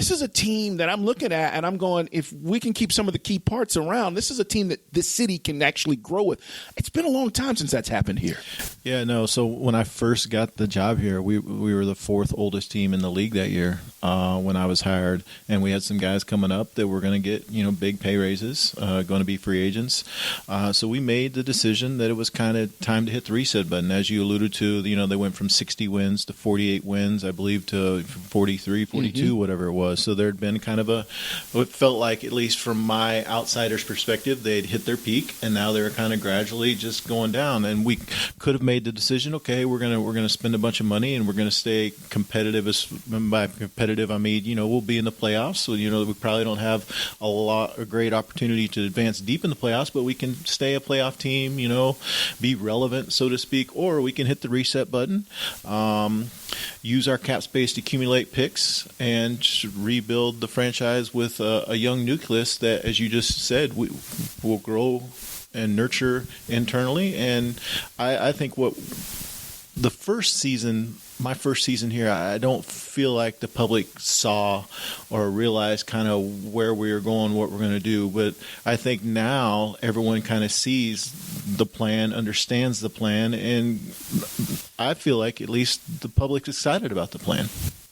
this is a team that I'm looking at and I'm going, if we can keep some of the key parts around, this is a team that this city can actually grow with. It's been a long time since that's happened here. Yeah, no. So when I first got the job here, we were the fourth oldest team in the league that year when I was hired, and we had some guys coming up that were going to get big pay raises, going to be free agents. So we made the decision that it was kind of time to hit the reset button. As you alluded to, they went from 60 wins to 48 wins, I believe, to 43, 42, whatever it was. So there had been kind of it felt like, at least from my outsider's perspective, they'd hit their peak, and now they're kind of gradually just going down. And we could have made the decision, okay, we're gonna spend a bunch of money and we're gonna stay competitive. By competitive, I mean we'll be in the playoffs. So we probably don't have a great opportunity to advance deep in the playoffs, but we can stay a playoff team. Be relevant, so to speak, or we can hit the reset button, use our cap space to accumulate picks, and just rebuild the franchise with a young nucleus that, as you just said, we will grow and nurture internally. And I think what the first season, my first season here, I don't feel like the public saw or realized kind of where we were going, what we're going to do. But I think now everyone kind of sees the plan, understands the plan, and I feel like at least the public's excited about the plan.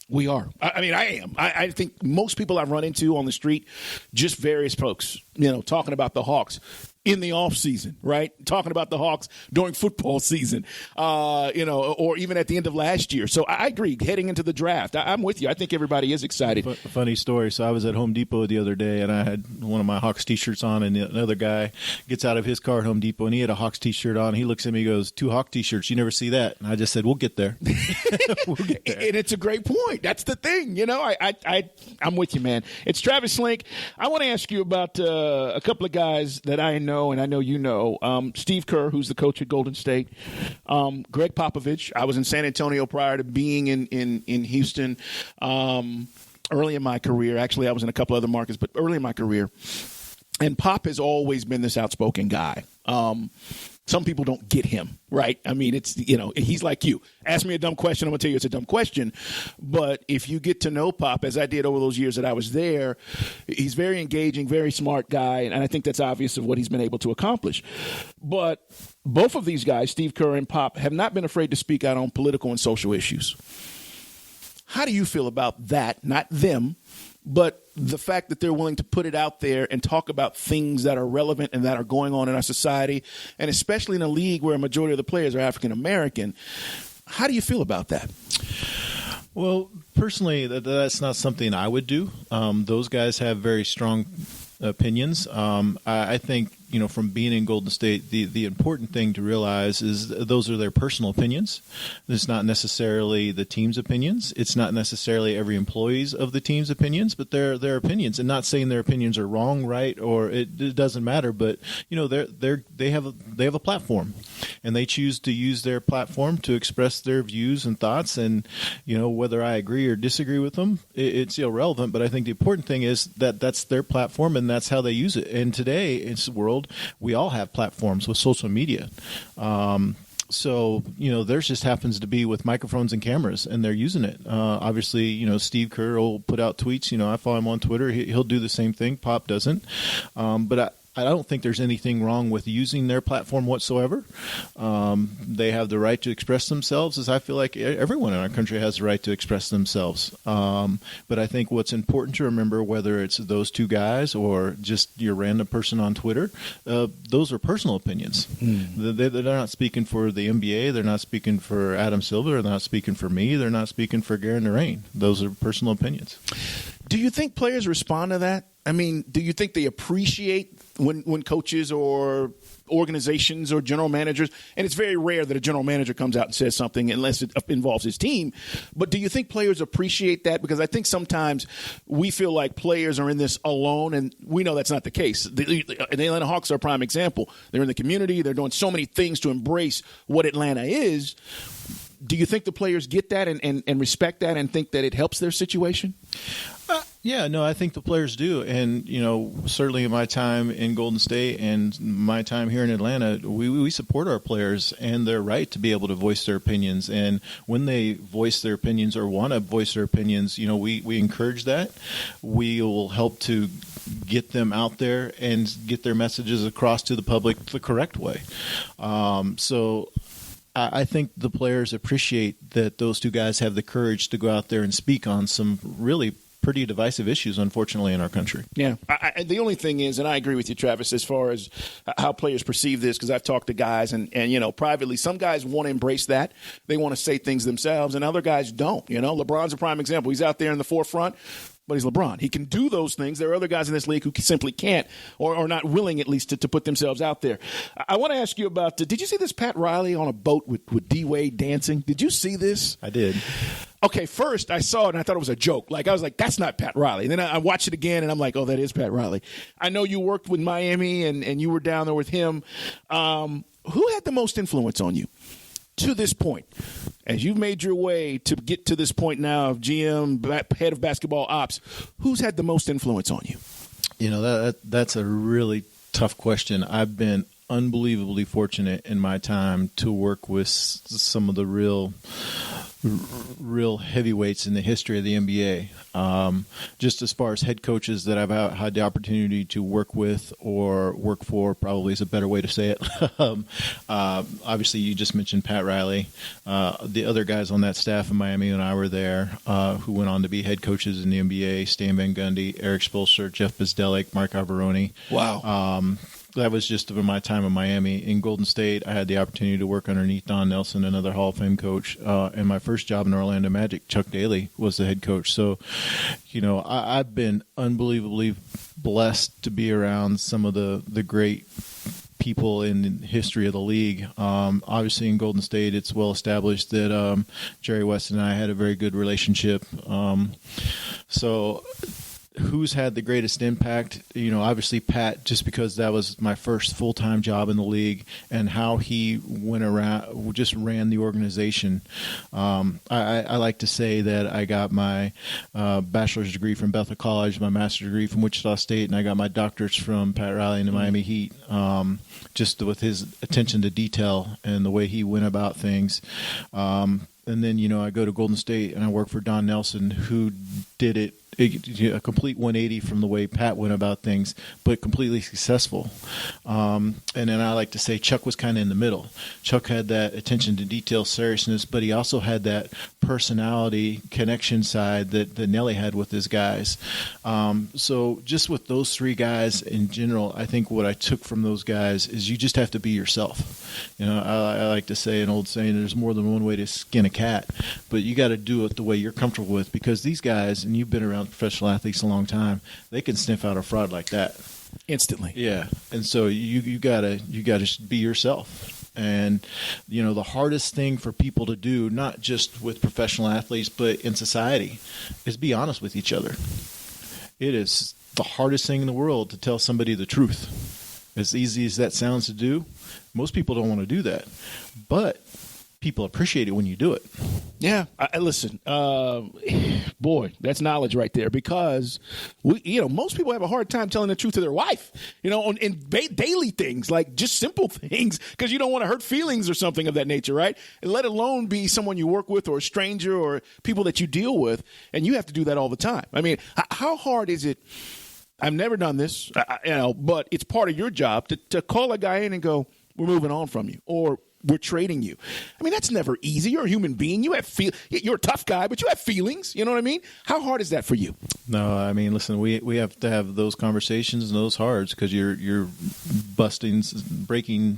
We are. I mean, I am. I think most people I've run into on the street, just various folks, talking about the Hawks in the off season, right? Talking about the Hawks during football season, or even at the end of last year. So I agree. Heading into the draft, I'm with you. I think everybody is excited. Funny story. So I was at Home Depot the other day, and I had one of my Hawks T-shirts on, and another guy gets out of his car at Home Depot, and he had a Hawks T-shirt on. He looks at me, and goes, 2 Hawk T-shirts. You never see that. And I just said, we'll get there. We'll get there. And it's a great point. That's the thing. I'm with you, man. It's Travis Schlenk. I want to ask you about a couple of guys that I know, and I know you know. Steve Kerr, who's the coach at Golden State. Greg Popovich. I was in San Antonio prior to being in Houston early in my career. Actually, I was in a couple other markets, but early in my career. And Pop has always been this outspoken guy. Some people don't get him, right? I mean, it's, he's like you. Ask me a dumb question, I'm going to tell you it's a dumb question. But if you get to know Pop, as I did over those years that I was there, he's very engaging, very smart guy, and I think that's obvious of what he's been able to accomplish. But both of these guys, Steve Kerr and Pop, have not been afraid to speak out on political and social issues. How do you feel about that? Not them, but the fact that they're willing to put it out there and talk about things that are relevant and that are going on in our society, and especially in a league where a majority of the players are African American. How do you feel about that? Well, personally, that's not something I would do. Those guys have very strong opinions. I think, from being in Golden State, the important thing to realize is those are their personal opinions. It's not necessarily the team's opinions. It's not necessarily every employee's of the team's opinions, but they're their opinions. And not saying their opinions are wrong, right, or it doesn't matter. But they have a platform, and they choose to use their platform to express their views and thoughts. And whether I agree or disagree with them, it's irrelevant. But I think the important thing is that that's their platform, and that's how they use it. And today, in this world, we all have platforms with social media. So, theirs just happens to be with microphones and cameras, and they're using it. Obviously, Steve Kerr will put out tweets. I follow him on Twitter. He'll do the same thing. Pop doesn't. But I don't think there's anything wrong with using their platform whatsoever. They have the right to express themselves, as I feel like everyone in our country has the right to express themselves. But I think what's important to remember, whether it's those two guys or just your random person on Twitter, those are personal opinions. They're not speaking for the NBA. They're not speaking for Adam Silver. They're not speaking for me. They're not speaking for Garen Narain. Those are personal opinions. Do you think players respond to that? I mean, do you think they appreciate when coaches or organizations or general managers, and it's very rare that a general manager comes out and says something unless it involves his team, but do you think players appreciate that? Because I think sometimes we feel like players are in this alone, and we know that's not the case. The Atlanta Hawks are a prime example. They're in the community. They're doing so many things to embrace what Atlanta is. Do you think the players get that and respect that and think that it helps their situation? Yeah, no, I think the players do. And, certainly in my time in Golden State and my time here in Atlanta, we support our players and their right to be able to voice their opinions. And when they voice their opinions or want to voice their opinions, we encourage that. We will help to get them out there and get their messages across to the public the correct way. So I think the players appreciate that those two guys have the courage to go out there and speak on some really pretty divisive issues, unfortunately, in our country. Yeah. The only thing is, and I agree with you, Travis, as far as how players perceive this, because I've talked to guys and privately, some guys want to embrace that. They want to say things themselves, and other guys don't. LeBron's a prime example. He's out there in the forefront, but he's LeBron. He can do those things. There are other guys in this league who simply can't or are not willing, at least, to put themselves out there. I want to ask you about, did you see this Pat Riley on a boat with D-Wade dancing? Did you see this? I did. Okay, first I saw it and I thought it was a joke. I was like, that's not Pat Riley. And then I watched it again and I'm like, oh, that is Pat Riley. I know you worked with Miami and you were down there with him. Who had the most influence on you to this point? As you've made your way to get to this point now of GM, head of basketball ops, who's had the most influence on you? That's a really tough question. I've been unbelievably fortunate in my time to work with some of the real heavyweights in the history of the NBA. Just as far as head coaches that I've had the opportunity to work with or work for, probably is a better way to say it. Obviously, you just mentioned Pat Riley. The other guys on that staff in Miami when I were there, who went on to be head coaches in the NBA, Stan Van Gundy, Eric Spoelstra, Jeff Bezdelik, Mark Alvaroni. Wow. That was just over my time in Miami. In Golden State, I had the opportunity to work underneath Don Nelson, another Hall of Fame coach. And my first job in Orlando Magic, Chuck Daly was the head coach. So, I've been unbelievably blessed to be around some of the great people in the history of the league. Obviously, in Golden State, it's well established that Jerry West and I had a very good relationship. So who's had the greatest impact? Obviously Pat, just because that was my first full-time job in the league, and how he went around, just ran the organization. I like to say that I got my bachelor's degree from Bethel College, my master's degree from Wichita State, and I got my doctorates from Pat Riley and the Miami Heat. Just with his attention to detail and the way he went about things. And then, I go to Golden State and I work for Don Nelson, who did it a complete 180 from the way Pat went about things, but completely successful. And then I like to say Chuck was kind of in the middle. Chuck had that attention to detail, seriousness, but he also had that personality connection side that Nelly had with his guys. So just with those three guys in general, I think what I took from those guys is you just have to be yourself. I like to say an old saying, there's more than one way to skin a cat, but you got to do it the way you're comfortable with, because these guys, and you've been around professional athletes a long time, they can sniff out a fraud like that instantly. Yeah, and so you gotta be yourself. And the hardest thing for people to do, not just with professional athletes but in society, is be honest with each other. It is the hardest thing in the world to tell somebody the truth. As easy as that sounds to do, most people don't want to do that, but people appreciate it when you do it. Yeah, listen, boy, that's knowledge right there, because most people have a hard time telling the truth to their wife, in daily things, like just simple things, because you don't want to hurt feelings or something of that nature, right? And let alone be someone you work with or a stranger or people that you deal with, and you have to do that all the time. I mean, how hard is it? I've never done this, but it's part of your job to call a guy in and go, we're moving on from you, or we're trading you. I mean, that's never easy. You're a human being. You're a tough guy, but you have feelings. You know what I mean? How hard is that for you? No, I mean, listen, we have to have those conversations and those hards, because you're breaking.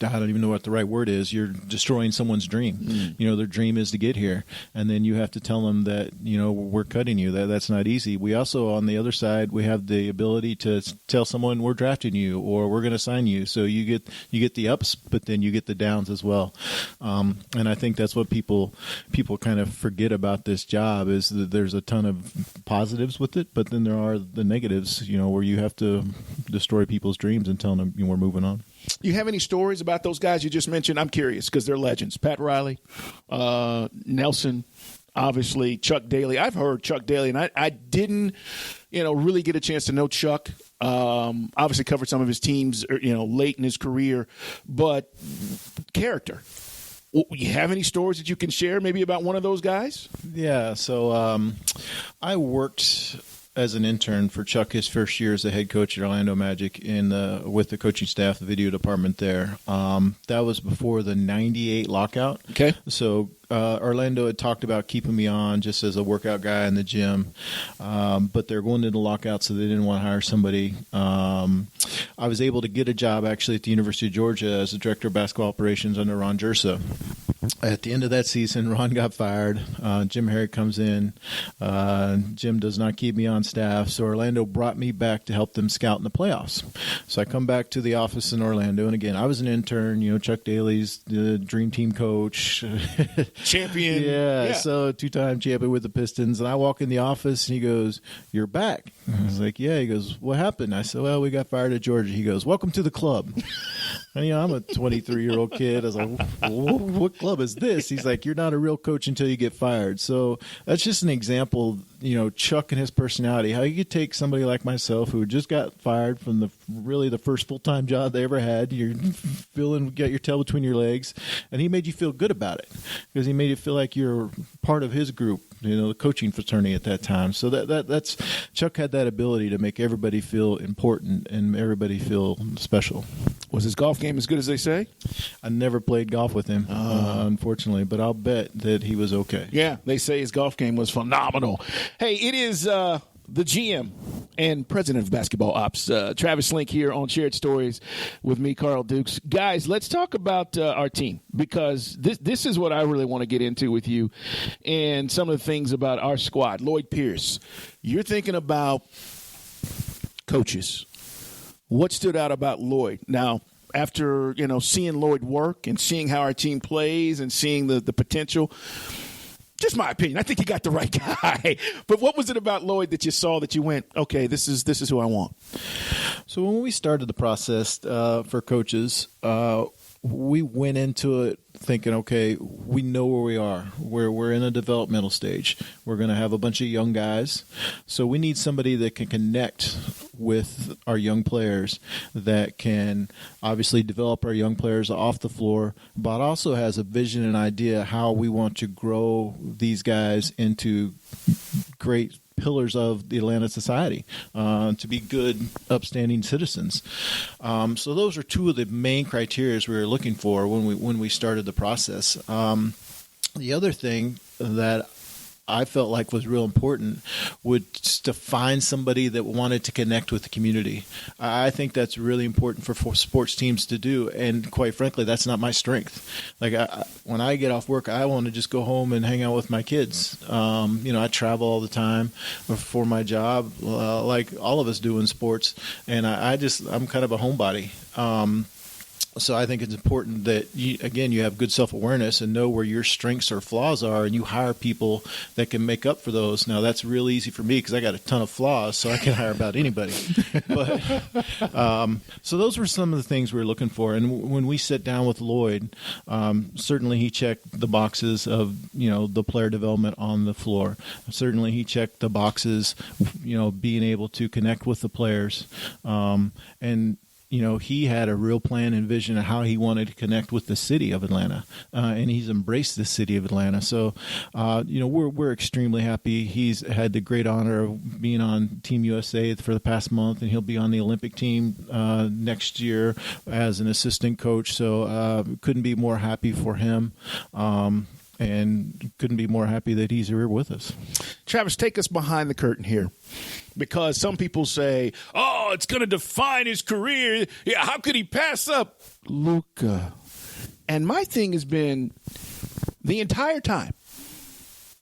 I don't even know what the right word is. You're destroying someone's dream. Their dream is to get here, and then you have to tell them that we're cutting you. That's not easy. We also, on the other side, we have the ability to tell someone we're drafting you or we're going to sign you. So you get the ups, but then you get the downs as well. And I think that's what people kind of forget about this job, is that there's a ton of positives with it, but then there are the negatives. Where you have to destroy people's dreams and tell them we're moving on. You have any stories about those guys you just mentioned? I'm curious, because they're legends. Pat Riley, Nelson, obviously Chuck Daly. I've heard Chuck Daly, and I didn't, really get a chance to know Chuck. Obviously covered some of his teams, late in his career, but character. You have any stories that you can share maybe about one of those guys? Yeah, so I worked as an intern for Chuck his first year as the head coach at Orlando Magic with the coaching staff, the video department there. That was before the 98 lockout. Okay. So Orlando had talked about keeping me on just as a workout guy in the gym, but they're going into lockout, so they didn't want to hire somebody. I was able to get a job actually at the University of Georgia as the director of basketball operations under Ron Jersa. At the end of that season, Ron got fired. Jim Herrick comes in. Jim does not keep me on staff, so Orlando brought me back to help them scout in the playoffs. So I come back to the office in Orlando, and again, I was an intern. Chuck Daly's the dream team coach. Champion. Yeah, so two-time champion with the Pistons. And I walk in the office, and he goes, "You're back." I was like, "Yeah." He goes, "What happened?" I said, "Well, we got fired at Georgia." He goes, "Welcome to the club." And, I'm a 23-year-old kid. I was like, what club is this? He's like, "You're not a real coach until you get fired." So that's just an example, Chuck and his personality, how you could take somebody like myself who just got fired from the first full-time job they ever had. You're got your tail between your legs, and he made you feel good about it because he made you feel like you're part of his group, the coaching fraternity at that time. So that's Chuck had that ability to make everybody feel important and everybody feel special. Was his golf game as good as they say? I never played golf with him, unfortunately, but I'll bet that he was okay. Yeah, they say his golf game was phenomenal. Hey, it is the GM and President of Basketball Ops, Travis Schlenk here on Shared Stories with me, Carl Dukes. Guys, let's talk about our team because this is what I really want to get into with you and some of the things about our squad. Lloyd Pierce, you're thinking about coaches. What stood out about Lloyd? Now, after, seeing Lloyd work and seeing how our team plays and seeing the potential, just my opinion, I think you got the right guy. But what was it about Lloyd that you saw that you went, okay, this is who I want? So when we started the process for coaches, we went into it thinking, okay, we know where we are. We're in a developmental stage. We're going to have a bunch of young guys. So we need somebody that can connect with our young players, that can obviously develop our young players off the floor, but also has a vision and idea how we want to grow these guys into great pillars of the Atlanta society, to be good, upstanding citizens. So those are two of the main criteria we were looking for when we started the process. The other thing that I felt like was real important was to find somebody that wanted to connect with the community. I think that's really important for sports teams to do, and quite frankly, that's not my strength. Like when I get off work, I want to just go home and hang out with my kids. I travel all the time for my job, like all of us do in sports, and I'm kind of a homebody. So I think it's important that, you have good self-awareness and know where your strengths or flaws are, and you hire people that can make up for those. Now, that's real easy for me because I got a ton of flaws, so I can hire about anybody. But so those were some of the things we were looking for. And when we sat down with Lloyd, certainly he checked the boxes of, the player development on the floor. Certainly he checked the boxes, being able to connect with the players, and he had a real plan and vision of how he wanted to connect with the city of Atlanta, and he's embraced the city of Atlanta. So, we're extremely happy. He's had the great honor of being on Team USA for the past month, and he'll be on the Olympic team next year as an assistant coach. So, couldn't be more happy for him. And couldn't be more happy that he's here with us. Travis, take us behind the curtain here, because some people say, oh, it's going to define his career. Yeah, how could he pass up Luca? And my thing has been the entire time,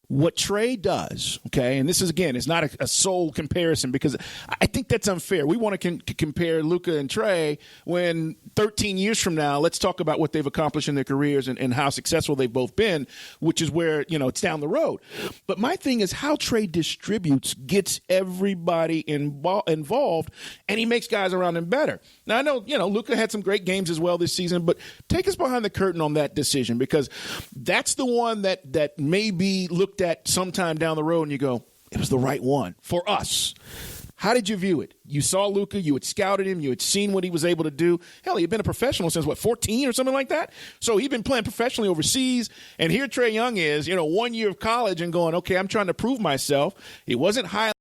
what Trae does, okay, and this is, again, it's not a sole comparison because I think that's unfair. We want to compare Luca and Trae when 13 years from now, let's talk about what they've accomplished in their careers and how successful they've both been, which is where, it's down the road. But my thing is how Trae distributes, gets everybody involved, and he makes guys around him better. Now, I know, Luca had some great games as well this season, but take us behind the curtain on that decision, because that's the one that may be looked at sometime down the road and you go, it was the right one for us. How did you view it? You saw Luca, you had scouted him, you had seen what he was able to do. Hell, he had been a professional since, 14 or something like that? So he'd been playing professionally overseas, and here Trae Young is, 1 year of college and going, okay, I'm trying to prove myself. He wasn't high